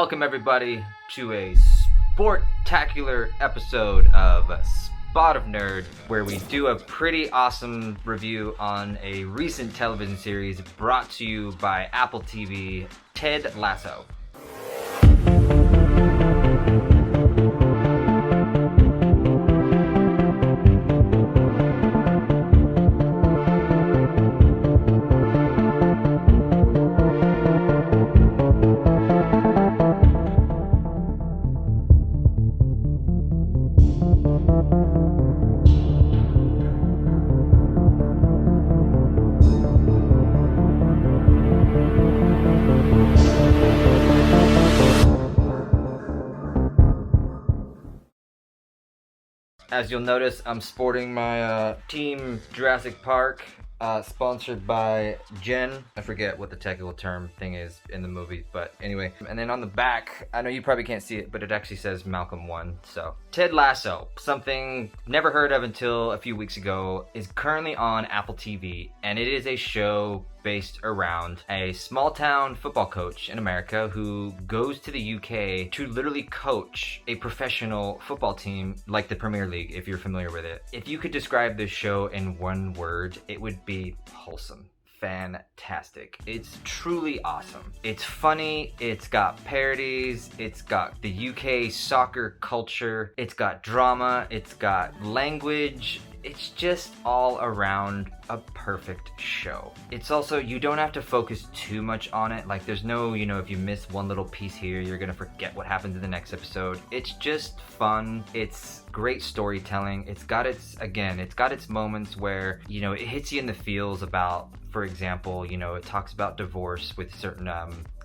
Welcome everybody to a sportacular episode of Spot of Nerd, where we do a pretty awesome review on a recent television series brought to you by Apple TV, Ted Lasso. As you'll notice, I'm sporting my Team Jurassic Park, sponsored by Jen. I forget what the technical term thing is in the movie, but anyway. And then on the back, I know you probably can't see it, but it actually says Malcolm won. So Ted Lasso, something never heard of until a few weeks ago, is currently on Apple TV, and it is a show based around a small town football coach in America who goes to the UK to literally coach a professional football team like the Premier League, if you're familiar with it. If you could describe this show in one word, it would be wholesome. Fantastic. It's truly awesome. It's funny, it's got parodies, it's got the UK soccer culture, it's got drama, it's got language. It's just all around a perfect show. It's also, you don't have to focus too much on it. Like there's no, if you miss one little piece here, you're gonna forget what happens in the next episode. It's just fun. It's great storytelling. It's got its moments where, it hits you in the feels about, for example, it talks about divorce with certain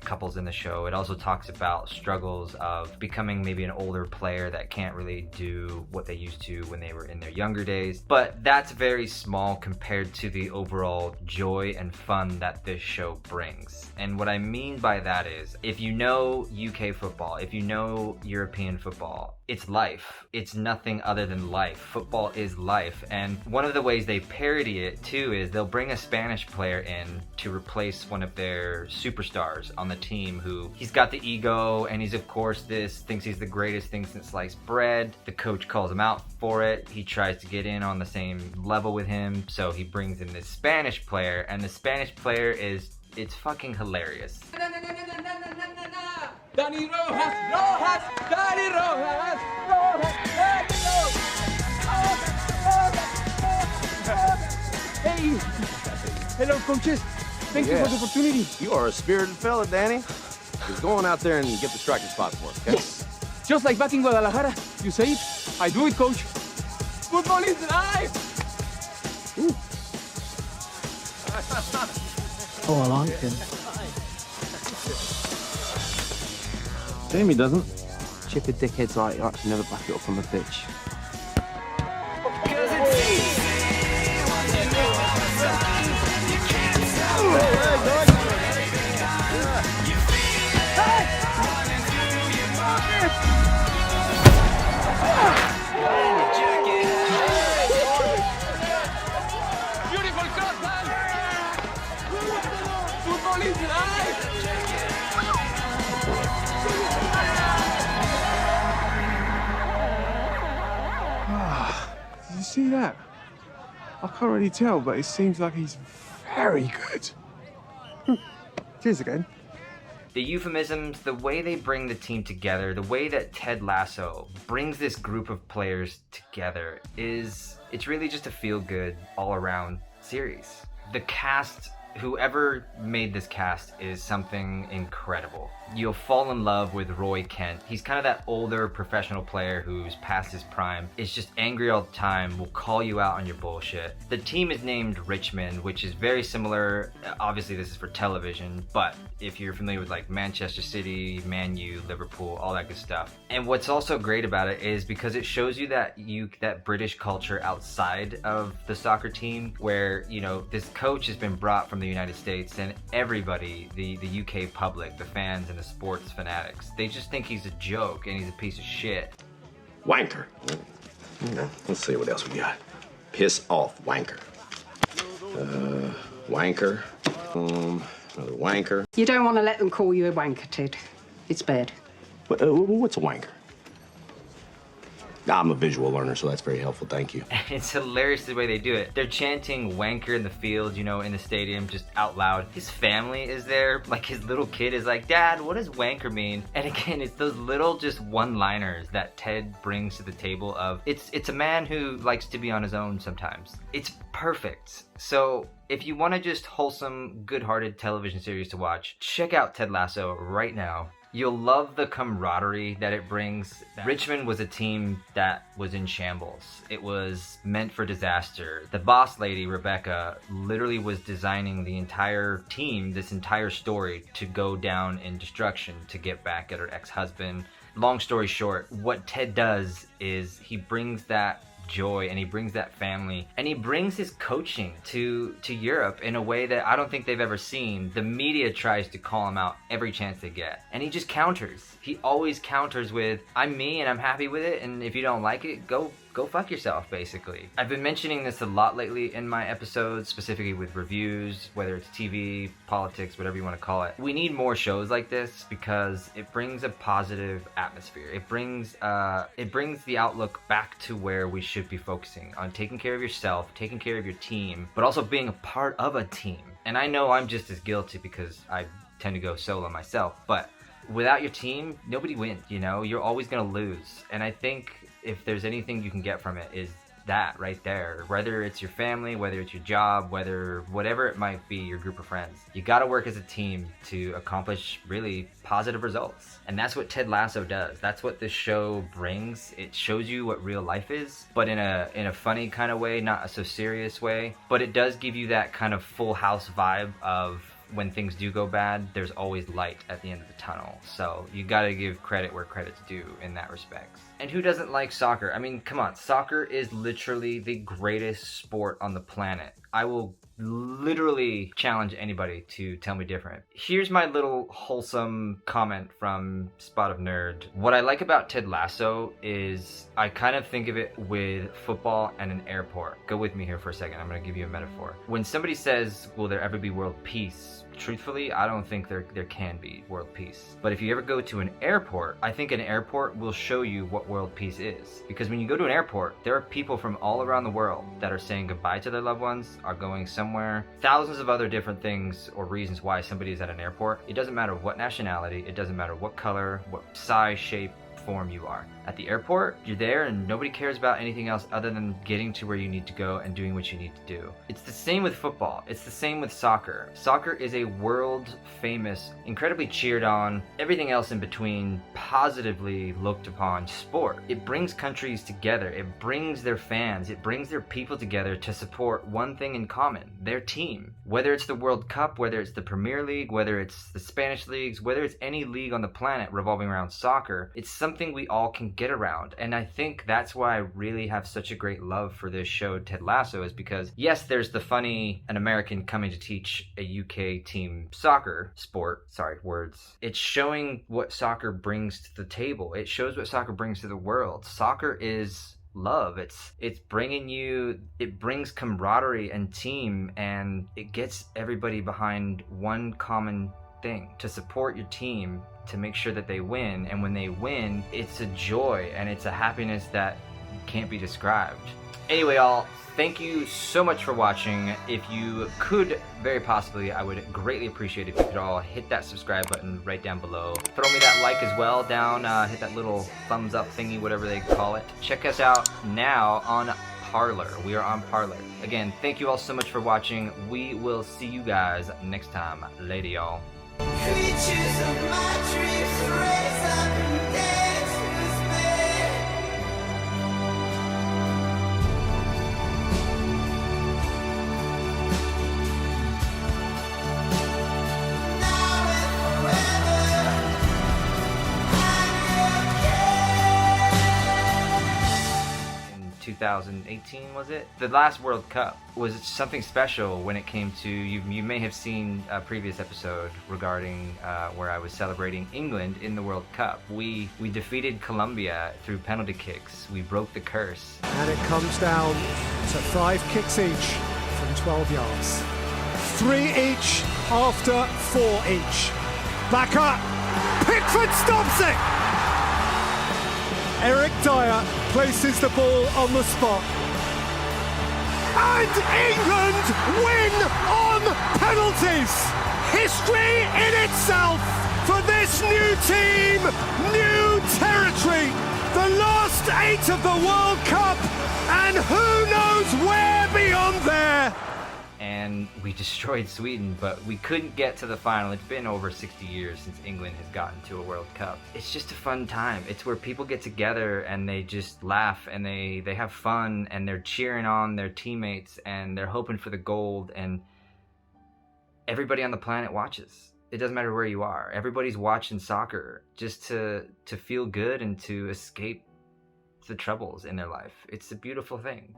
couples in the show. It also talks about struggles of becoming maybe an older player that can't really do what they used to when they were in their younger days. But that's very small compared to the overall joy and fun that this show brings. And what I mean by that is, if you know UK football, if you know European football, it's life. It's nothing other than life. Football is life. And one of the ways they parody it too is they'll bring a Spanish player in to replace one of their superstars on the team who, he's got the ego and he's of course thinks he's the greatest thing since sliced bread. The coach calls him out for it. He tries to get in on the same level with him, so he brings in this Spanish player, and the Spanish player it's fucking hilarious. Danny Rojas, Danny Rojas, Hey, hello coaches. Thank you for the opportunity. You are a spirited fella, Danny. Just go on out there and get the striking spot for us, okay? Yes. Just like back in Guadalajara. You say it, I do it, coach. Football is life! Oh, I like him. Jamie doesn't. Chipper dickheads like that can never back it up on the pitch. Beautiful cross, man! Football is life! Did you see that? I can't really tell, but it seems like he's very good. Cheers again. The euphemisms, the way they bring the team together, the way that Ted Lasso brings this group of players together it's really just a feel-good, all-around series. The cast, whoever made this cast, is something incredible. You'll fall in love with Roy Kent. He's kind of that older professional player who's past his prime, is just angry all the time, will call you out on your bullshit. The team is named Richmond, which is very similar. Obviously this is for television, but if you're familiar with like Manchester City, Man U, Liverpool, all that good stuff. And what's also great about it is because it shows you that British culture outside of the soccer team, where this coach has been brought from the United States, and everybody, the UK public, the fans and the sports fanatics, they just think he's a joke and he's a piece of shit. Wanker. Let's see what else we got. Piss off, wanker. Wanker. Another wanker. You don't want to let them call you a wanker, Ted. It's bad. What's a wanker? I'm a visual learner, so that's very helpful. Thank you. It's hilarious the way they do it. They're chanting wanker in the field, you know, in the stadium, just out loud. His family is there. Like, his little kid is like, Dad, what does wanker mean? And again, it's those little just one-liners that Ted brings to the table of, it's a man who likes to be on his own sometimes. It's perfect. So if you want to just wholesome, good-hearted television series to watch, check out Ted Lasso right now. You'll love the camaraderie that it brings. Richmond was a team that was in shambles. It was meant for disaster. The boss lady, Rebecca, literally was designing the entire team, this entire story, to go down in destruction to get back at her ex-husband. Long story short, what Ted does is he brings that joy and he brings that family and he brings his coaching to Europe in a way that I don't think they've ever seen. The media tries to call him out every chance they get and he just counters. He always counters with, I'm me and I'm happy with it, and if you don't like it, go fuck yourself, basically. I've been mentioning this a lot lately in my episodes, specifically with reviews, whether it's TV, politics, whatever you want to call it. We need more shows like this because it brings a positive atmosphere. It brings the outlook back to where we should be focusing on taking care of yourself, taking care of your team, but also being a part of a team. And I know I'm just as guilty because I tend to go solo myself, but without your team, nobody wins, you know? You're always gonna lose. And I think if there's anything you can get from it is that right there. Whether it's your family, whether it's your job, whatever it might be, your group of friends. You gotta work as a team to accomplish really positive results. And that's what Ted Lasso does. That's what this show brings. It shows you what real life is, but in a funny kind of way, not a so serious way. But it does give you that kind of Full House vibe of when things do go bad, there's always light at the end of the tunnel. So you gotta give credit where credit's due in that respect. And who doesn't like soccer? I mean, come on, soccer is literally the greatest sport on the planet. I will literally challenge anybody to tell me different. Here's my little wholesome comment from Spot of Nerd. What I like about Ted Lasso is I kind of think of it with football and an airport. Go with me here for a second. I'm going to give you a metaphor. When somebody says, will there ever be world peace? Truthfully, I don't think there can be world peace. But if you ever go to an airport, I think an airport will show you what world peace is. Because when you go to an airport, there are people from all around the world that are saying goodbye to their loved ones, are going somewhere. Thousands of other different things or reasons why somebody is at an airport. It doesn't matter what nationality, it doesn't matter what color, what size, shape, form you are. At the airport, you're there and nobody cares about anything else other than getting to where you need to go and doing what you need to do. It's the same with football. It's the same with soccer. Soccer is a world famous, incredibly cheered on, everything else in between, positively looked upon sport. It brings countries together. It brings their fans. It brings their people together to support one thing in common, their team. Whether it's the World Cup, whether it's the Premier League, whether it's the Spanish leagues, whether it's any league on the planet revolving around soccer, it's something we all can get around. And I think that's why I really have such a great love for this show, Ted Lasso, is because yes, there's the funny, an American coming to teach a UK team soccer sport, sorry, words. It's showing what soccer brings to the table. It shows what soccer brings to the world. Soccer is love. It's bringing you, it brings camaraderie and team, and it gets everybody behind one common thing, to support your team, to make sure that they win. And when they win, it's a joy and it's a happiness that can't be described. Anyway, y'all, thank you so much for watching. If you could, very possibly, I would greatly appreciate if you could all hit that subscribe button right down below. Throw me that like as well down, hit that little thumbs up thingy, whatever they call it. Check us out now on Parler. We are on Parler. Again, thank you all so much for watching. We will see you guys next time. Later, y'all. Creatures of my dreams raise up and dance with me. Now and forever, I'm your king. In 2018, was it? The last World Cup was something special when it came to, you may have seen a previous episode regarding where I was celebrating England in the World Cup. We defeated Colombia through penalty kicks. We broke the curse. And it comes down to 5 kicks each from 12 yards. 3 each after 4 each. Back up. Pickford stops it. Eric Dyer places the ball on the spot. And England win on penalties. History in itself for this new team, new territory. The last 8 of the World Cup, and who knows where beyond there. And we destroyed Sweden, but we couldn't get to the final. It's been over 60 years since England has gotten to a World Cup. It's just a fun time. It's where people get together and they just laugh and they have fun and they're cheering on their teammates and they're hoping for the gold, and everybody on the planet watches. It doesn't matter where you are. Everybody's watching soccer just to feel good and to escape the troubles in their life. It's a beautiful thing.